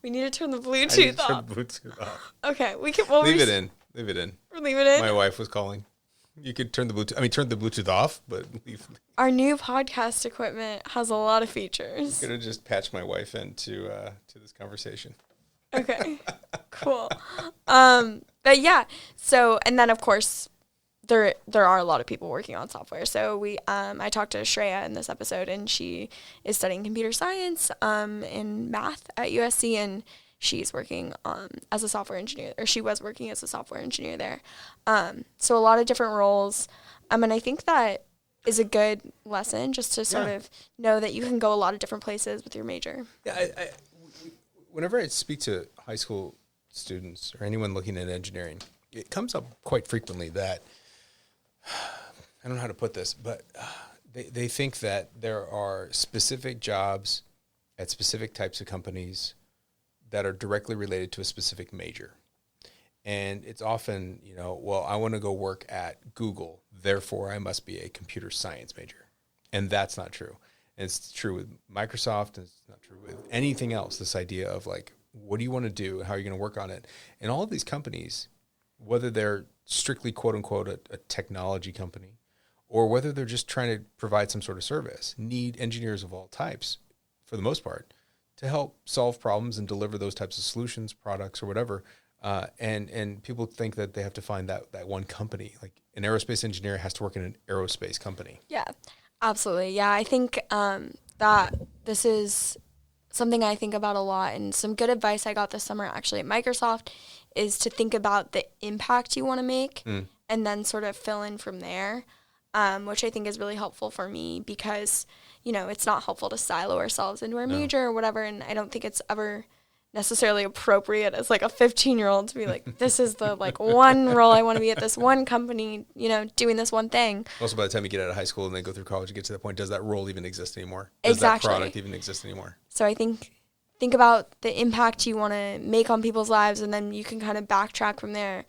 B: We need to turn the Bluetooth off.
A: Bluetooth off.
B: Okay, we can
A: Leave it in. Leave it in.
B: Leave it in.
A: My wife was calling. You could turn the Bluetooth off, but leave.
B: Our new podcast equipment has a lot of features.
A: I'm gonna just patch my wife into to this conversation.
B: Okay, cool. But yeah, so, and then of course, there are a lot of people working on software. So I talked to Shreya in this episode, and she is studying computer science and math at USC, and she's working as a software engineer, or she was working as a software engineer there. So a lot of different roles. And I think that is a good lesson, just to sort of know that you can go a lot of different places with your major.
A: Yeah, whenever I speak to high school students or anyone looking at engineering, it comes up quite frequently that, I don't know how to put this, but they think that there are specific jobs at specific types of companies that are directly related to a specific major. And it's often, well, I want to go work at Google, therefore I must be a computer science major. And that's not true. And it's true with Microsoft, and it's not true with anything else, this idea of like, what do you want to do? How are you going to work on it? And all of these companies, whether they're strictly quote unquote a technology company, or whether they're just trying to provide some sort of service, need engineers of all types, for the most part, to help solve problems and deliver those types of solutions, products, or whatever. And people think that they have to find that one company. Like an aerospace engineer has to work in an aerospace company.
B: Yeah, absolutely. Yeah, I think that this is something I think about a lot, and some good advice I got this summer actually at Microsoft is to think about the impact you want to make and then sort of fill in from there, which I think is really helpful for me because, it's not helpful to silo ourselves into our major or whatever, and I don't think it's ever necessarily appropriate as like a 15-year-old to be like, this is the like one role I want to be at this one company, doing this one thing.
A: Also, by the time you get out of high school and then go through college, you get to the point, does that role even exist anymore? Does
B: Exactly.
A: that product even exist anymore?
B: So I think about the impact you want to make on people's lives, and then you can kind of backtrack from there.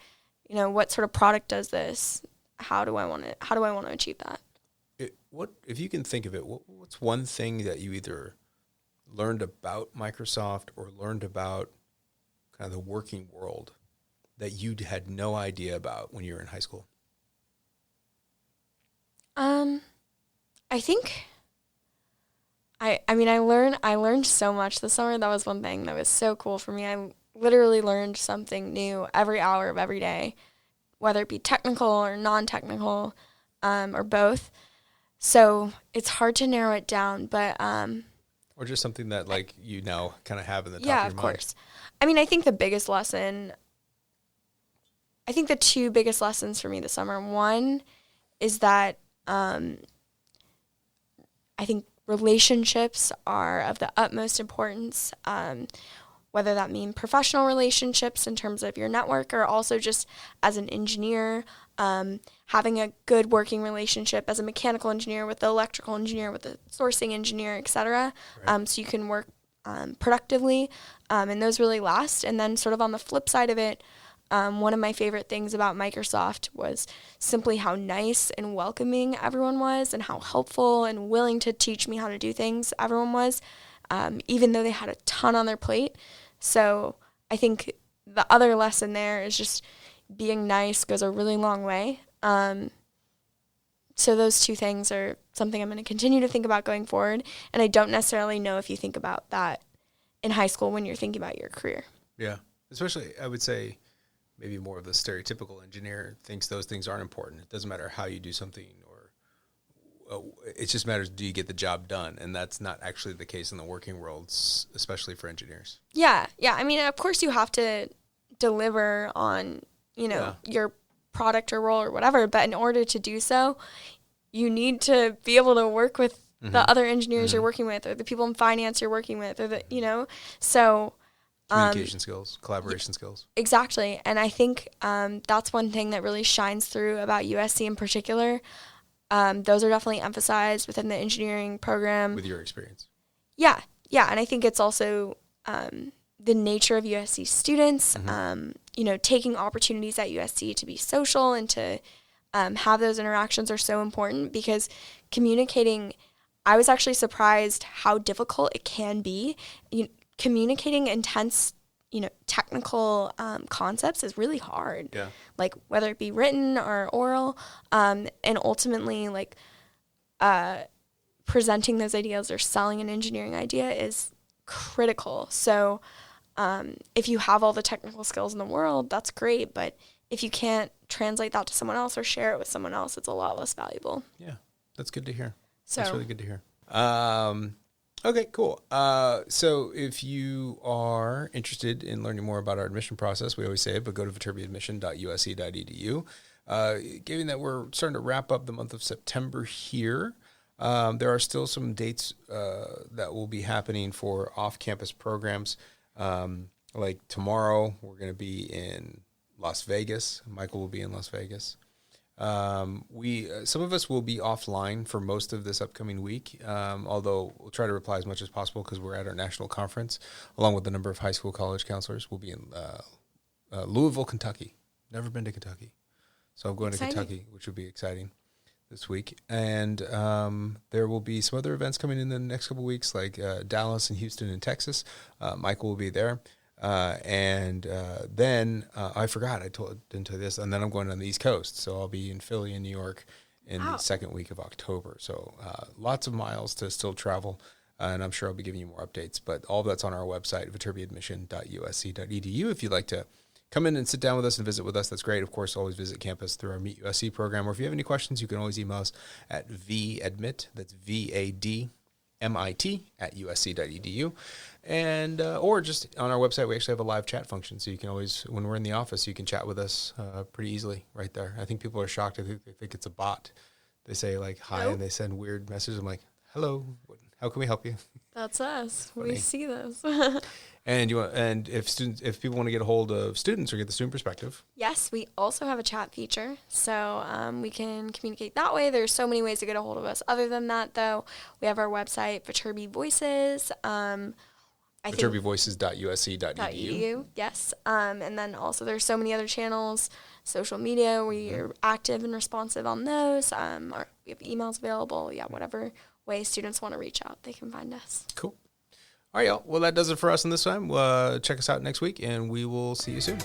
B: What sort of product does this? How do I want to achieve that?
A: What if you can think of it? What's one thing that you either learned about Microsoft or learned about kind of the working world that you had no idea about when you were in high school?
B: I think I learned so much this summer. That was one thing that was so cool for me. I literally learned something new every hour of every day, whether it be technical or non-technical, or both. So it's hard to narrow it down, but
A: or just something that like you now kind of have in the top of your mind.
B: Yeah, of course. I think the biggest lesson, I think the two biggest lessons for me this summer, one is that I think relationships are of the utmost importance, whether that mean professional relationships in terms of your network, or also just as an engineer, having a good working relationship as a mechanical engineer with the electrical engineer, with the sourcing engineer, et cetera, so you can work productively, and those really last. And then sort of on the flip side of it, one of my favorite things about Microsoft was simply how nice and welcoming everyone was, and how helpful and willing to teach me how to do things everyone was, even though they had a ton on their plate. So I think the other lesson there is just being nice goes a really long way. So those two things are something I'm going to continue to think about going forward. And I don't necessarily know if you think about that in high school when you're thinking about your career.
A: Yeah, especially I would say maybe more of the stereotypical engineer thinks those things aren't important. It doesn't matter how you do something, or it just matters, do you get the job done? And that's not actually the case in the working world, especially for engineers.
B: Yeah. Of course you have to deliver on, your product or role or whatever. But in order to do so, you need to be able to work with the other engineers you're working with, or the people in finance you're working with, or so
A: Communication skills, collaboration skills.
B: Exactly. And I think that's one thing that really shines through about USC in particular. Those are definitely emphasized within the engineering program.
A: With your experience.
B: Yeah. And I think it's also the nature of USC students, taking opportunities at USC to be social and to have those interactions are so important, because communicating, I was actually surprised how difficult it can be. Communicating intense, technical concepts is really hard.
A: Yeah.
B: Like whether it be written or oral, and ultimately presenting those ideas or selling an engineering idea is critical. So if you have all the technical skills in the world, that's great. But if you can't translate that to someone else or share it with someone else, it's a lot less valuable.
A: Yeah, that's good to hear.
B: So
A: That's really good to hear. Okay, cool. So if you are interested in learning more about our admission process, we always say it, but go to viterbiadmission.usc.edu. Given that we're starting to wrap up the month of September here, there are still some dates that will be happening for off-campus programs. Like tomorrow, we're going to be in Las Vegas. Michael will be in Las Vegas. Some of us will be offline for most of this upcoming week, although we'll try to reply as much as possible because we're at our national conference, along with a number of high school college counselors. We'll be in Louisville, Kentucky. Never been to Kentucky. So I'm going to Kentucky, which will be exciting this week. And there will be some other events coming in the next couple of weeks, like Dallas and Houston and Texas. Michael will be there. Then I forgot, didn't tell you this, and then I'm going on the East Coast. So I'll be in Philly and New York in the second week of October. So lots of miles to still travel, and I'm sure I'll be giving you more updates. But all of that's on our website, viterbiadmission.usc.edu. If you'd like to come in and sit down with us and visit with us, that's great. Of course, always visit campus through our Meet USC program. Or if you have any questions, you can always email us at vadmit, that's VADMIT, at usc.edu. And or just on our website, we actually have a live chat function. So you can always, when we're in the office, you can chat with us pretty easily right there. I think people are shocked. They think it's a bot. They say like, hi, and they send weird messages. I'm like, hello, how can we help you?
B: that's us. We see this.
A: And if people want to get a hold of students or get the student perspective.
B: Yes, we also have a chat feature, so we can communicate that way. There's so many ways to get a hold of us. Other than that, though, we have our website, Viterbi Voices.
A: ViterbiVoices.usc.edu.
B: Yes, and then also there's so many other channels, social media. We are active and responsive on those. We have emails available. Yeah, whatever way students want to reach out, they can find us.
A: Cool. All right, y'all. Well, that does it for us on this time. Check us out next week, and we will see you soon.